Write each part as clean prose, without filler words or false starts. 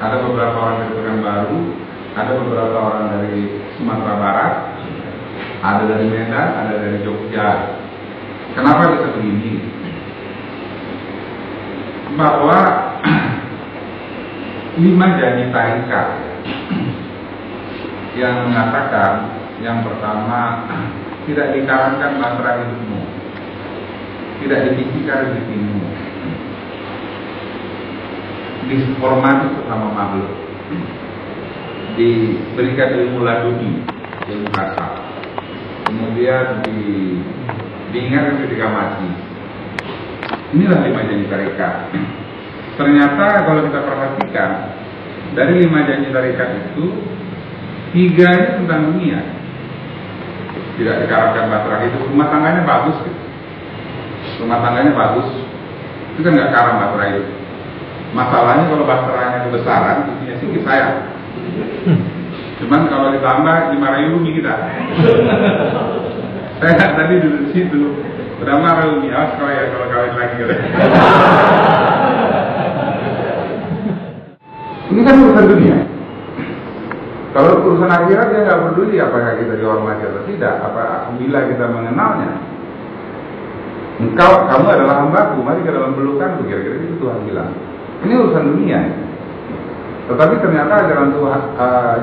ada beberapa orang dari Pekanbaru, ada beberapa orang dari Sumatera Barat, ada dari Medan, ada dari Jogja. Kenapa bisa begini? Bahwa 5 janji tarikat yang mengatakan, yang pertama, tidak dikarankan bahtera hidupmu, tidak dibisikkan rezekimu, dihormati sesama makhluk, diberikan ilmu laduni, ilmu kasar, kemudian diingatkan ketika mati. Inilah 5 janji tarikat. Ternyata kalau kita perhatikan, dari 5 janji tarikat itu 3 tentang dunia. Tidak dikarankan bahtera hidup, rumah tangganya bagus gitu. Rumah tangganya bagus, itu kan nggak karam bahtera hidup. Masalahnya kalau bahteranya kebesaran, isinya sedikit sayang. Cuman kalau ditambah dimarahin Umi kita. Saya tadi duduk di situ, udah marah Umi, awas kau ya kalau kawin lagi gitu. Ini kan urusan dunia. Kalau urusan akhirat dia nggak peduli apakah kita dihormati atau tidak, apabila kita mengenalnya. Kamu adalah hambaku, mari ke dalam pelukanku, kira-kira itu Tuhan bilang. Ini urusan dunia. Tetapi ternyata ajaran Tuhan,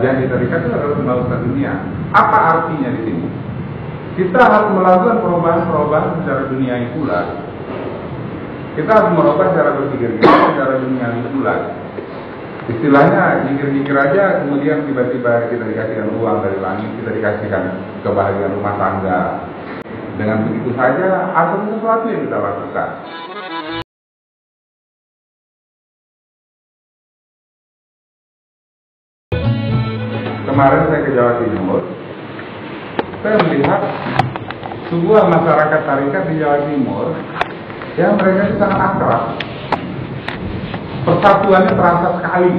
janji tarikat itu adalah tentang urusan dunia. Apa artinya di sini? Kita harus melakukan perubahan-perubahan secara duniawi pula. Kita harus merubah cara berpikir kita secara duniawi pula. Istilahnya nyikir-nyikir aja, kemudian tiba-tiba kita dikasihkan uang dari langit, kita dikasihkan kebahagiaan rumah tangga. Dengan begitu saja, ada sesuatu yang kita lakukan. Kemarin saya ke Jawa Timur, saya melihat sebuah masyarakat tarikat di Jawa Timur yang mereka itu sangat akrab. Persatuannya terasa sekali,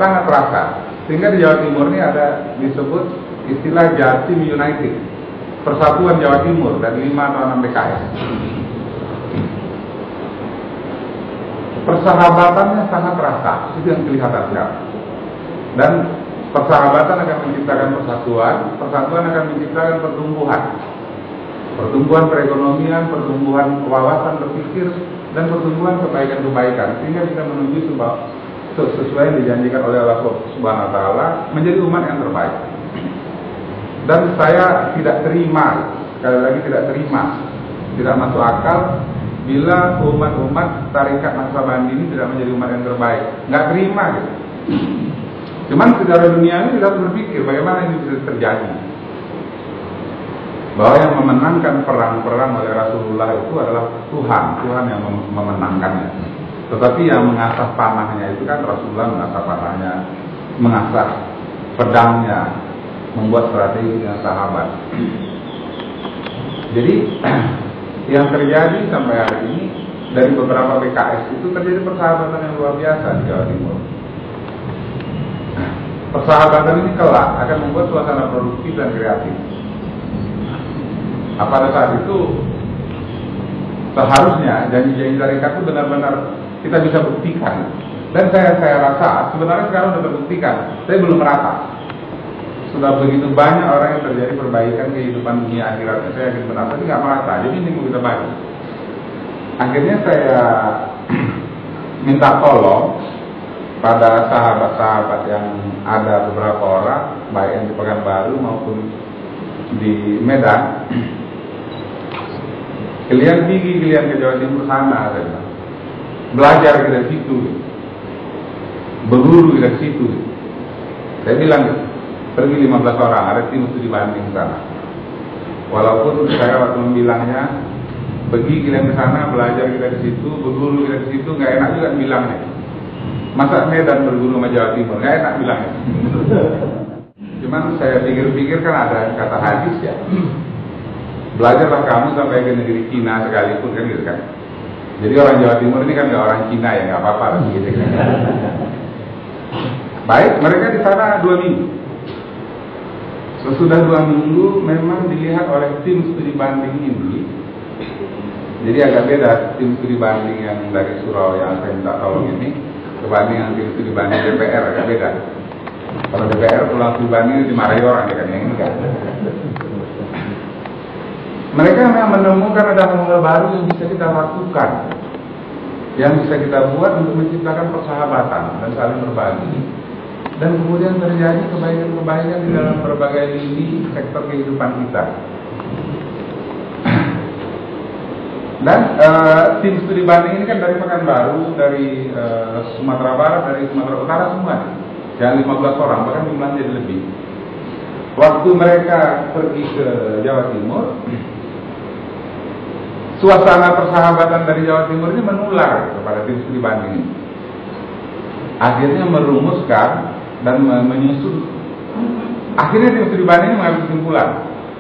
sangat terasa. Sehingga di Jawa Timur ini ada disebut istilah Jatim United, Persatuan Jawa Timur dari 5 atau 6 PKS. Persahabatannya sangat terasa, itu yang kelihatan sekarang. Dan persahabatan akan menciptakan persatuan, persatuan akan menciptakan pertumbuhan. Pertumbuhan perekonomian, pertumbuhan wawasan berpikir, dan pertumbuhan kebaikan-kebaikan, sehingga bisa menuju sesuai yang dijanjikan oleh Allah Subhanahu wa Ta'ala, menjadi umat yang terbaik. Dan saya tidak terima, sekali lagi tidak masuk akal bila umat-umat tarikat Naksabandi ini tidak menjadi umat yang terbaik. Nggak terima gitu. Cuman secara dunia ini kita harus berpikir bagaimana ini bisa terjadi. Bahwa yang memenangkan perang-perang oleh Rasulullah itu adalah Tuhan yang memenangkannya. Tetapi yang mengasah panahnya itu kan Rasulullah, mengasah panahnya, mengasah pedangnya, membuat strategi dengan sahabat. Jadi yang terjadi sampai hari ini dari beberapa PKS itu terjadi persahabatan yang luar biasa di Jawa Timur. Persahabatan ini kelak akan membuat suasana produktif dan kreatif. Pada saat itu seharusnya janji-janji tarikat itu benar-benar kita bisa buktikan. Dan saya rasa sebenarnya sekarang sudah terbuktikan. Saya belum merasa. Sudah begitu banyak orang yang terjadi perbaikan kehidupan dunia akhiratnya. Saya yakin benar, tapi nggak merasa. Jadi ini mau kita bagi. Akhirnya saya minta tolong pada sahabat-sahabat yang ada beberapa orang, baik yang di Pekanbaru maupun di Medan. Kalian ke Jawa Timur sana, belajar ke situ, berguru ke situ. Saya bilang, pergi 15 orang, ada tim studi banding sana. Walaupun saya waktu membilangnya, pergi kalian ke sana, belajar kita di situ, berguru kita di situ, nggak enak juga bilangnya. Masa Medan berguru sama Jawa Timur, nggak enak bilangnya. Cuman saya pikir-pikir kan ada kata hadis ya. Belajarlah kamu sampai ke negeri Cina sekalipun kan gitu kan. Jadi orang Jawa Timur ini kan nggak orang Cina ya, nggak apa-apa lah gitu kan. Baik, mereka di sana 2 minggu. Sesudah 2 minggu memang dilihat oleh tim studi banding ini. Jadi agak beda tim studi banding yang dari Surau yang saya minta tolong ini. kebanding yang itu dibanding DPR kan beda. Kalau DPR pulang dibanding dimarahi orang kan, yang ini kan. Mereka memang menemukan ada hal baru yang bisa kita lakukan, yang bisa kita buat untuk menciptakan persahabatan dan saling berbagi. Dan kemudian terjadi kebaikan-kebaikan di dalam berbagai lini sektor kehidupan kita. Dan tim studi banding ini kan dari Pekanbaru, dari Sumatera Barat, dari Sumatera Utara semua. Yang 15 orang, bahkan jumlahnya jadi lebih. Waktu mereka pergi ke Jawa Timur, suasana persahabatan dari Jawa Timur ini menular kepada tim studi banding ini. Akhirnya merumuskan dan menyusun. Akhirnya tim studi banding ini mengambil kesimpulan,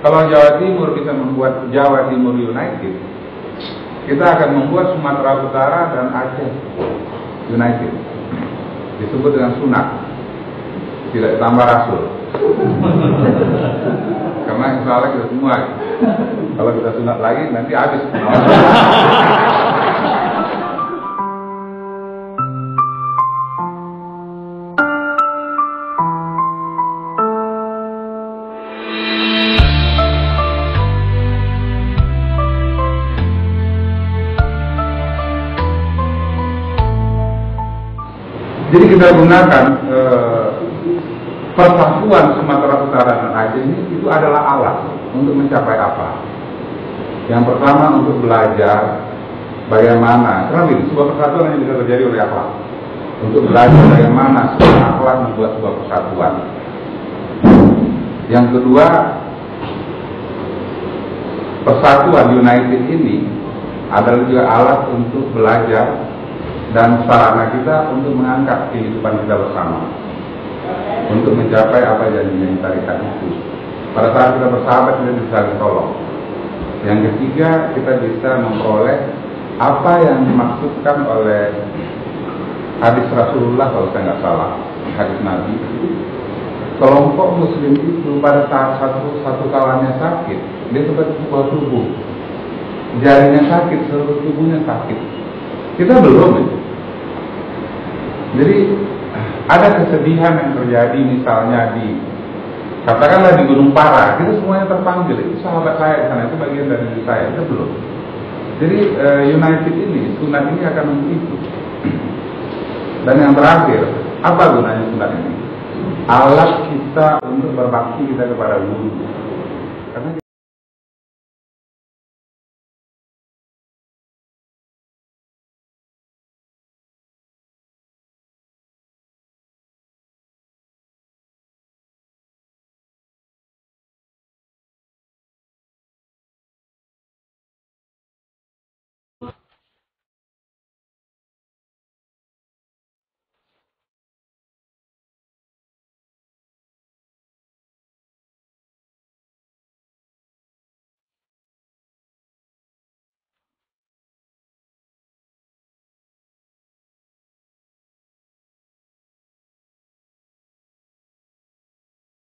kalau Jawa Timur bisa membuat Jawa Timur United, kita akan membuat Sumatera Utara dan Aceh United. Disebut dengan sunat, tidak tambah rasul. Karena insya Allah kita semua, kalau kita sunat lagi nanti habis. Jadi kita gunakan persatuan Sumatera Utara dan Aceh ini, itu adalah alat untuk mencapai apa? Yang pertama untuk belajar bagaimana, karena ini sebuah persatuan yang bisa terjadi oleh akhlak. Untuk belajar bagaimana sebuah akhlak membuat sebuah persatuan. Yang kedua, persatuan United ini adalah juga alat untuk belajar dan sarana kita untuk mengangkat kehidupan kita bersama, untuk mencapai apa yang ditarikan itu. Pada saat kita bersahabat, kita bisa saling tolong. Yang ketiga, kita bisa memperoleh apa yang dimaksudkan oleh hadis Rasulullah, kalau saya nggak salah, hadis Nabi. Kelompok Muslim itu pada saat satu kawannya sakit, dia seperti sebuah tubuh. Jarinya sakit, seluruh tubuhnya sakit. Kita belum itu. Jadi ada kesedihan yang terjadi misalnya katakanlah di Gunung Para, kita semuanya terpanggil. Itu sahabat saya di sana, itu bagian dari diri saya, itu belum. Jadi United ini, sunat ini akan untuk itu. Dan yang terakhir, apa gunanya sunat ini? Alat kita untuk berbakti kita kepada guru. Karena